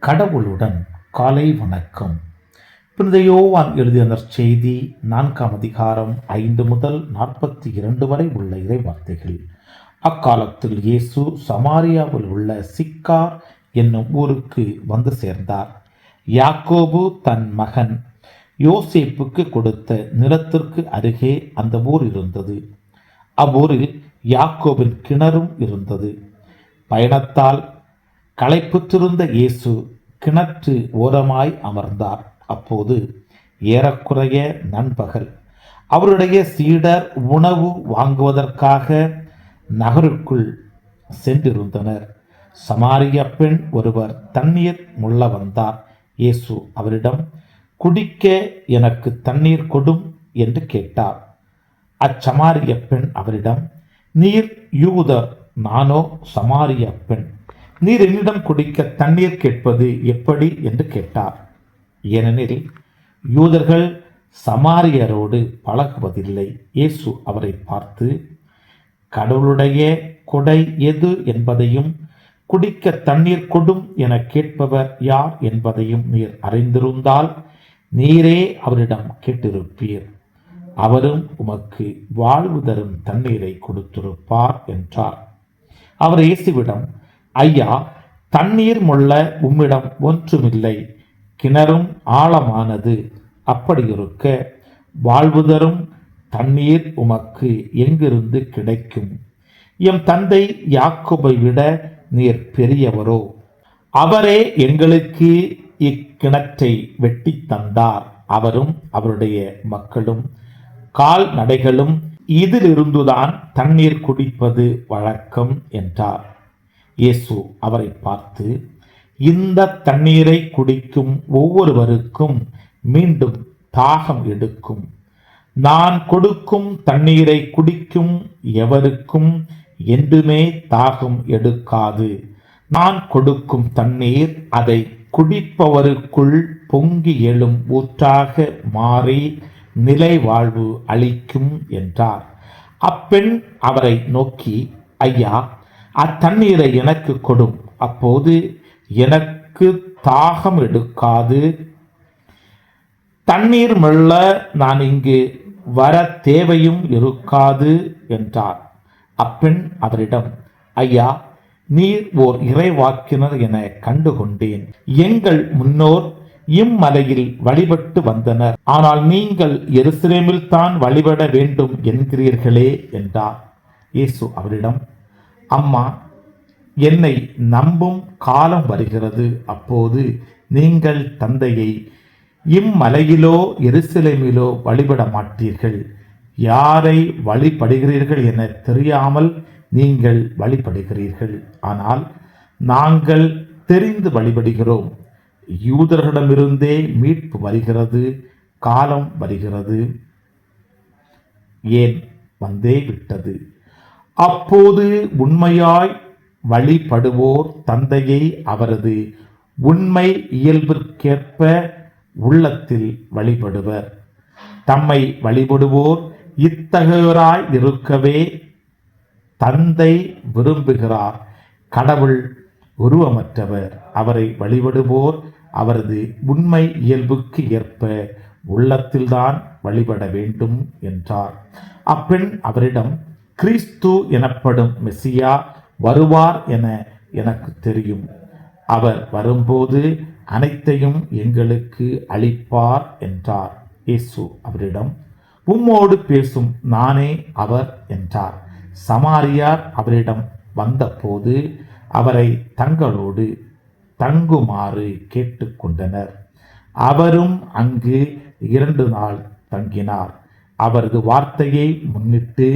கடவுளுடன் காலை வணக்கம். புனித யோவான் எழுதிய நற்செய்தி 4ஆம் அதிகாரம் 5 முதல் 42 வரை உள்ள இறை வார்த்தைகள். அக்காலத்தில் இயேசு சமாரியாவில் உள்ள சிக்கார் என்னும் ஊருக்கு வந்து சேர்ந்தார். யாக்கோபு தன் மகன் யோசேப்புக்கு கொடுத்த நிலத்திற்கு அருகே அந்த ஊர் இருந்தது. அவ்வூரில் யாக்கோபின் கிணறும் இருந்தது. பயணத்தால் களைப்புற்றிருந்த இயேசு கிணற்று ஓரமாய் அமர்ந்தார். அப்போது ஏறக்குறைய நண்பகல். அவருடைய சீடர் உணவு வாங்குவதற்காக நகருக்குள் சென்றிருந்தனர். சமாரிய பெண் ஒருவர் தண்ணீர் முள்ள வந்தார். இயேசு அவரிடம், குடிக்க எனக்கு தண்ணீர் கொடும் என்று கேட்டார். அச்சமாரிய பெண் அவரிடம், நீர் யூதர், நானோ சமாரிய பெண். நீர் என்னிடம் குடிக்க தண்ணீர் கேட்பது எப்படி என்று கேட்டார். ஏனெனில் யூதர்கள் சமாரியரோடு பழகுவதில்லை. இயேசு அவரை பார்த்து, கடவுளுடைய கொடை எது என்பதையும் குடிக்க தண்ணீர் கொடும் என கேட்பவர் யார் என்பதையும் நீர் அறிந்திருந்தால் நீரே அவரிடம் கேட்டிருப்பீர். அவரும் உமக்கு வாழ்வு தரும் தண்ணீரை கொடுத்திருப்பார் என்றார். அவர் இயேசுவிடம், ஐயா, தண்ணீர் மொள்ள உம்மிடம் ஒன்றுமில்லை, கிணறும் ஆழமானது. அப்படியிருக்க வாழ்வு தரும் தண்ணீர் உமக்கு எங்கிருந்து கிடைக்கும்? எம் தந்தை யாக்கோபை விட நீர் பெரியவரோ? அவரே எங்களுக்கு இக்கிணற்றை வெட்டி தந்தார். அவரும் அவருடைய மக்களும் கால்நடைகளும் இதிலிருந்துதான் தண்ணீர் குடிப்பது வழக்கம் என்றார். இயேசு அவரை பார்த்து, இந்த தண்ணீரை குடிக்கும் ஒவ்வொருவருக்கும் மீண்டும் தாகம் எடுக்கும். நான் கொடுக்கும் தண்ணீரை குடிக்கும் எவருக்கும் என்றுமே தாகம் எடுக்காது. நான் கொடுக்கும் தண்ணீர் அதை குடிப்பவருக்குள் பொங்கி எழும் ஊற்றாக மாறி நிலை வாழ்வு அளிக்கும் என்றார். அப்பெண் அவரை நோக்கி, ஐயா, அத்தண்ணீரை எனக்கு கொடும், அப்போது எனக்கு தாகம் எடுக்காது. தண்ணீர் மெல்ல நான் இங்கு வர தேவையும் இருக்காது என்றார். அப்பெண் அவரிடம், ஐயா, நீர் ஓர் இறைவாக்கினர் என கண்டுகொண்டேன். எங்கள் முன்னோர் இம்மலையில் வழிபட்டு வந்தனர், ஆனால் நீங்கள் எருசலேமில் தான் வழிபட வேண்டும் என்கிறீர்களே என்றார். இயேசு அவரிடம், அம்மா, என்னை நம்பும் காலம் வருகிறது. அப்போது நீங்கள் தந்தையை இம்மலையிலோ எருசலேமிலோ வழிபட மாட்டீர்கள். யாரை வழிபடுகிறீர்கள் என தெரியாமல் நீங்கள் வழிபடுகிறீர்கள். ஆனால் நாங்கள் தெரிந்து வழிபடுகிறோம். யூதர்களிடமிருந்தே மீட்பு வருகிறது, காலம் வருகிறது, ஏன் வந்தே விட்டது. அப்போது உண்மையாய் வழிபடுவோர் தந்தையை அவரது உண்மை இயல்பிற்கேற்ப உள்ளத்தில் வழிபடுவர். தம்மை வழிபடுவோர் இத்தகையோராய் இருக்கவே தந்தை விரும்புகிறார். கடவுள் உருவமற்றவர். அவரை வழிபடுவோர் அவரது உண்மை இயல்புக்கு ஏற்ப உள்ளத்தில்தான் வழிபட வேண்டும் என்றார். அப்பெண் அவரிடம், கிறிஸ்து எனப்படும் மெசியா வருவார் என எனக்கு தெரியும். அவர் வரும்போது அனைத்தையும் எங்களுக்கு அளிப்பார் என்றார். இயேசு அவரிடம், உம்மோடு பேசும் நானே அவர் என்றார். சமாரியார் அவரிடம் வந்தபோது அவரை தங்களோடு தங்குமாறு கேட்டுக்கொண்டனர். அவரும் அங்கு 2 நாள் தங்கினார். அவரது வார்த்தையை முன்னிட்டு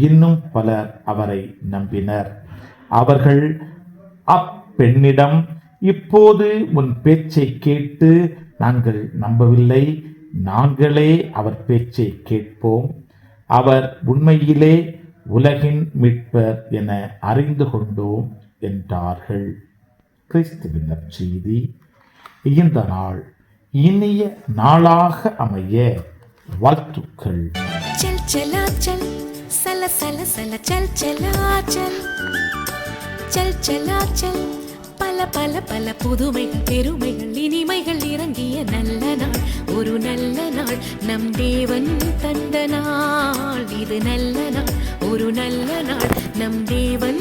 இன்னும் பலர் அவரை நம்பினர். அவர்கள் அப்பெண்ணிடம், இப்போது உன் பேச்சை கேட்டு நாங்கள் நம்பவில்லை, நாங்களே அவர் பேச்சை கேட்போம். அவர் உண்மையிலே உலகின் மீட்பர் என அறிந்து கொண்டோம் என்றார்கள். கிறிஸ்துவின் நற்செய்தி. இந்த நாள் இனிய நாளாக அமைய வாழ்த்துக்கள். चल चला चल सला सला सला चल चला चल चल चला चल பல பல பல புதுமைகள் பெருமைகள் இனிமைகள் இறங்கிய நல்ல நாள், ஒரு நல்ல நாள், நம் தேவன் தந்த நாள். இது நல்ல நாள், ஒரு நல்ல நாள், நம் தேவன்